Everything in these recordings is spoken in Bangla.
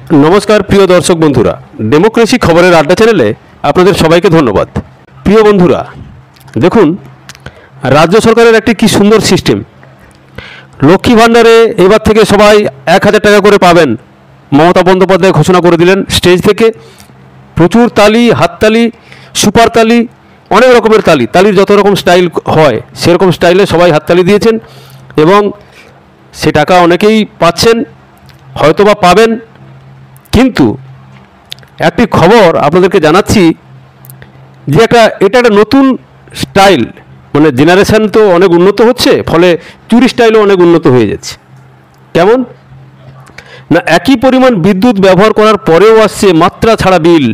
नमस्कार प्रिय दर्शक बंधुरा डेमोक्रेसी खबरेर आड्डा चैनेले आपनादेर सबाइके धन्यवाद। प्रिय बंधुरा देखुन राज्य सरकारेर एकटी कि सुंदर सिस्टेम लक्ष्मी भाण्डारे एबार थेके सबाई 1000 टाका करे पाबेन ममता बंदोपाध्याय घोषणा करे दिलेन। स्टेज थेके प्रचुर ताली हातताली सुपार ताली अनेक रकमेर ताली तालिर जत रकम स्टाइल हय सेरकम स्टाइले सबाई हातताली दिएछेन एबं से टाका अनेकेई पाচ্ছেন हयतोबा पाबेन। किन्तु एक खबर आपनादेरके जानाচ্ছি যে এটা একটা নতুন স্টাইল মানে জেনারেশন তো অনেক উন্নত হচ্ছে ফলে চুরি স্টাইলও অনেক উন্নত হয়ে যাচ্ছে। কেমন না একই পরিমাণ বিদ্যুৎ ব্যবহার করার পরেও আসছে মাত্রা ছাড়া বিল।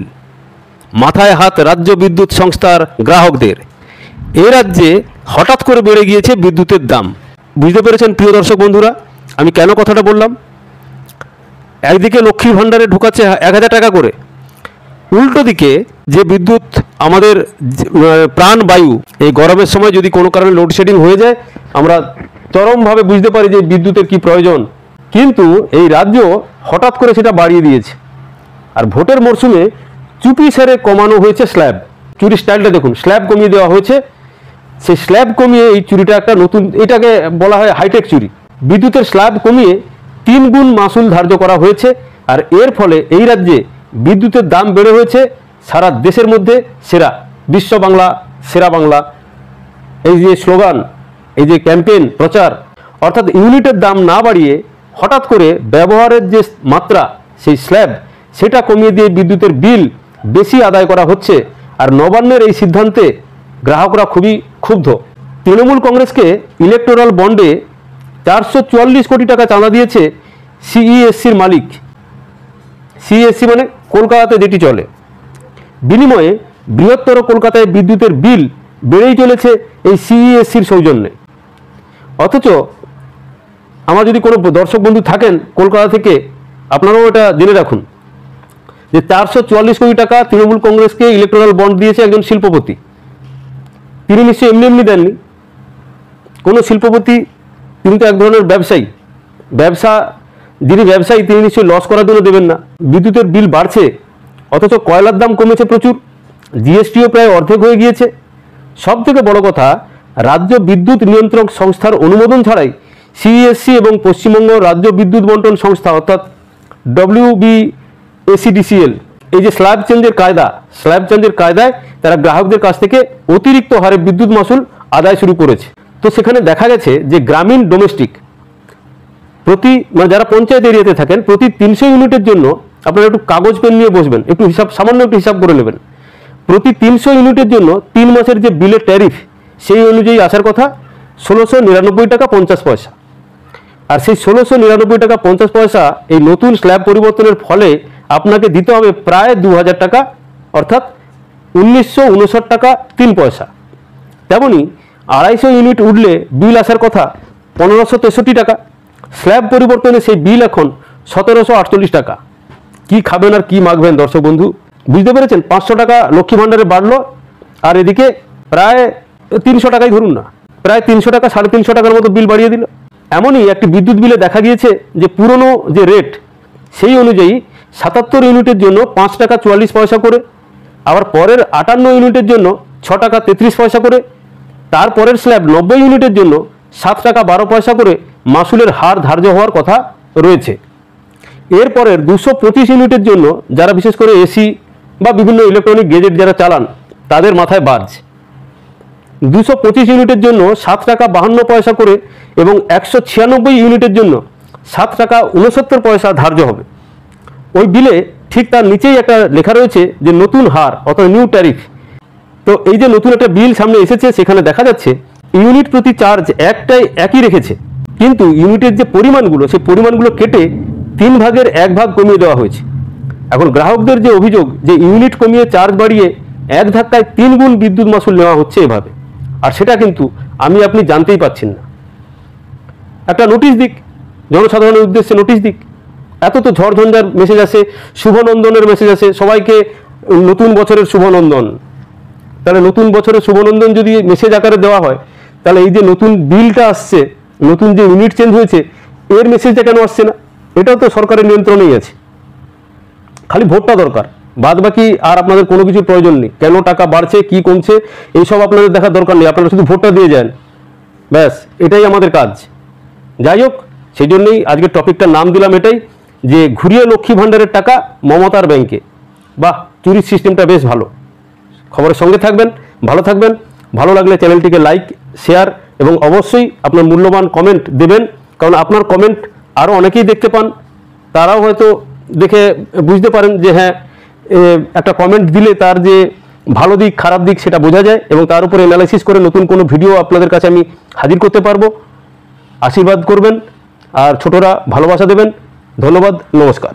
মাথায় হাত রাজ্য বিদ্যুৎ সংস্থার গ্রাহকদের। এই রাজ্যে হঠাৎ করে বেড়ে গিয়েছে বিদ্যুতের দাম। বুঝতে পেরেছেন প্রিয় দর্শক বন্ধুরা আমি কেন কথাটা বললাম। একদিকে লক্ষ্মী ভাণ্ডারে ঢোকাচ্ছে 1000 টাকা করে, উল্টো দিকে যে বিদ্যুৎ আমাদের প্রাণবায়ু এই গরমের সময় যদি কোনো কারণে লোডশেডিং হয়ে যায় আমরা চরমভাবে বুঝতে পারি যে বিদ্যুতের কি প্রয়োজন, কিন্তু এই রাজ্য হঠাৎ করে সেটা বাড়িয়ে দিয়েছে। আর ভোটের মরশুমে চুপি সেরে কমানো হয়েছে স্ল্যাব। চুরি স্টাইলটা দেখুন, স্ল্যাব কমিয়ে দেওয়া হয়েছে। সেই স্ল্যাব কমিয়ে এই চুরিটা একটা নতুন, এটাকে বলা হয় হাইটেক চুরি। বিদ্যুতের স্ল্যাব কমিয়ে 3 গুণ মাসুল ধার্য করা হয়েছে। আর এর ফলে এই রাজ্যে বিদ্যুতের দাম বেড়ে হয়েছে সারা দেশের মধ্যে সেরা, বিশ্ব বাংলা সেরা বাংলা এই যে স্লোগান, এই যে ক্যাম্পেইন প্রচার, অর্থাৎ ইউনিটের দাম না বাড়িয়ে হঠাৎ করে ব্যবহারের যে মাত্রা সেই স্ল্যাব সেটা কমিয়ে দিয়ে বিদ্যুতের বিল বেশি আদায় করা হচ্ছে। আর নবান্নের এই সিদ্ধান্তে গ্রাহকরা খুবই ক্ষুব্ধ। তৃণমূল কংগ্রেসকে ইলেকটোরাল বন্ডে 444 কোটি টাকা চাঁদা দিয়েছে সিইএসসির মালিক। সিইএসসি মানে কলকাতাতে যেটি চলে। বিনিময়ে বৃহত্তর কলকাতায় বিদ্যুতের বিল বেড়েই চলেছে এই সিইএসসির সৌজন্যে। অথচ আমার যদি কোনো দর্শক বন্ধু থাকেন কলকাতা থেকে আপনারাও এটা জেনে রাখুন যে 444 কোটি টাকা তৃণমূল কংগ্রেসকে ইলেকটোরাল বন্ড দিয়েছে একজন শিল্পপতি। তিনি নিশ্চয়ই এমনি এমনি দেননি। কোনো শিল্পপতি তিনি তো এক ধরনের ব্যবসায়ী, যিনি ব্যবসায়ী তিনি নিশ্চয়ই লস করার জন্য দেবেন না। বিদ্যুতের বিল বাড়ছে অথচ কয়লার দাম কমেছে প্রচুর, জিএসটিও প্রায় অর্ধেক হয়ে গিয়েছে। সব থেকে বড় কথা রাজ্য বিদ্যুৎ নিয়ন্ত্রক সংস্থার অনুমোদন ছাড়াই সিইএসসি এবং পশ্চিমবঙ্গ রাজ্য বিদ্যুৎ বন্টন সংস্থা অর্থাৎ WBACDCL এই যে স্ল্যাব চেঞ্জের কায়দায় তারা গ্রাহকদের কাছ থেকে অতিরিক্ত হারে বিদ্যুৎ মাসুল আদায় শুরু করেছে। তো সেখানে দেখা গেছে যে গ্রামীণ ডোমেস্টিক প্রতি মানে যারা পঞ্চায়েত এরিয়াতে থাকেন প্রতি 300 ইউনিটের জন্য আপনারা একটু কাগজ পেন নিয়ে বসবেন, একটু সামান্য একটু হিসাব করে নেবেন। প্রতি 300 ইউনিটের জন্য 3 মাসের যে বিলের ট্যারিফ সেই অনুযায়ী আসার কথা 1699 টাকা 50 পয়সা। আর সেই 1699 টাকা 50 পয়সা এই নতুন স্ল্যাব পরিবর্তনের ফলে আপনাকে দিতে হবে প্রায় 2000 টাকা অর্থাৎ 1959 টাকা 3 পয়সা। তেমনি 250 ইউনিট উঠলে বিল আসার কথা 1563 টাকা। স্ল্যাব পরিবর্তনে সেই বিল এখন 1748 টাকা। কি খাবেন আর কি মাখবেন দর্শক বন্ধু বুঝতে পেরেছেন। 500 টাকা লক্ষ্মী ভাণ্ডারে বাড়লো আর এদিকে প্রায় 300 টাকাই ধরুন না, প্রায় 300 টাকা 350 টাকার মতো বিল বাড়িয়ে দিল। এমনই একটি বিদ্যুৎ বিলে দেখা গিয়েছে যে পুরনো যে রেট সেই অনুযায়ী 77 ইউনিটের জন্য 5 টাকা 44 পয়সা করে, আবার পরের 58 ইউনিটের জন্য 6 টাকা 33 পয়সা করে, তারপরের স্ল্যাব 90 ইউনিটের জন্য 7 টাকা 12 পয়সা করে মাসুলের হার ধার্য হওয়ার কথা রয়েছে। এরপরের 225 ইউনিটের জন্য যারা বিশেষ করে এসি বা বিভিন্ন ইলেকট্রনিক গেজেট যারা চালান তাদের মাথায় বাজ। 225 ইউনিটের জন্য 7 টাকা 52 পয়সা করে এবং 196 ইউনিটের জন্য 7 টাকা 69 পয়সা ধার্য হবে। ওই বিলে ঠিক তার নিচেই একটা লেখা রয়েছে যে নতুন হার অর্থাৎ নিউ ট্যারিফ। তো এই যে নতুন একটা বিল সামনে এসেছে সেখানে দেখা যাচ্ছে ইউনিট প্রতি চার্জ একই রেখেছে, কিন্তু ইউনিটের যে পরিমাণগুলো সেই পরিমাণগুলো কেটে 3 ভাগের 1 ভাগ কমিয়ে দেওয়া হয়েছে। এখন গ্রাহকদের যে অভিযোগ যে ইউনিট কমিয়ে চার্জ বাড়িয়ে এক ধাক্কায় 3 গুণ বিদ্যুৎ মাসুল নেওয়া হচ্ছে এভাবে, আর সেটা কিন্তু আপনি জানতেই পাচ্ছেন না। একটা নোটিশ দিক, জনসাধারণের উদ্দেশ্যে নোটিশ দিক। এত তো ঝড়ঝঞ্ঝার মেসেজ আসে, শুভনন্দনের মেসেজ আসে, সবাইকে নতুন বছরের শুভনন্দন। তাহলে নতুন বছরের শুভনন্দন যদি মেসেজ আকারে দেওয়া হয় তাহলে এই যে নতুন বিলটা আসছে, নতুন যে ইউনিট চেঞ্জ হয়েছে এর মেসেজটা কেন আসছে না? এটাও তো সরকারের নিয়ন্ত্রণেই আছে। খালি ভোটটা দরকার, বাদ বাকি আর আপনাদের কোনো কিছুর প্রয়োজন নেই। কেন টাকা বাড়ছে, কি কমছে, এইসব আপনাদের দেখার দরকার নেই। আপনারা শুধু ভোটটা দিয়ে যান, ব্যাস এটাই আমাদের কাজ। যাই হোক, সেই জন্যই আজকের টপিকটার নাম দিলাম এটাই, যে ঘুরিয়ে লক্ষ্মী ভাণ্ডারের টাকা মমতার ব্যাংকে। বাহ, চুরির সিস্টেমটা বেশ ভালো। খবরের সঙ্গে থাকবেন, ভালো থাকবেন। ভালো লাগলে চ্যানেলটিকে লাইক, শেয়ার এবং অবশ্যই আপনার মূল্যবান কমেন্ট দেবেন, কারণ আপনার কমেন্ট আরও অনেকেই দেখতে পান, তারাও হয়তো দেখে বুঝতে পারেন যে হ্যাঁ, একটা কমেন্ট দিলে তার যে ভালো দিক খারাপ দিক সেটা বোঝা যায়, এবং তার উপরে অ্যানালাইসিস করে নতুন কোনো ভিডিও আপনাদের কাছে আমি হাজির করতে পারবো। আশীর্বাদ করবেন আর ছোটরা ভালোবাসা দেবেন। ধন্যবাদ, নমস্কার।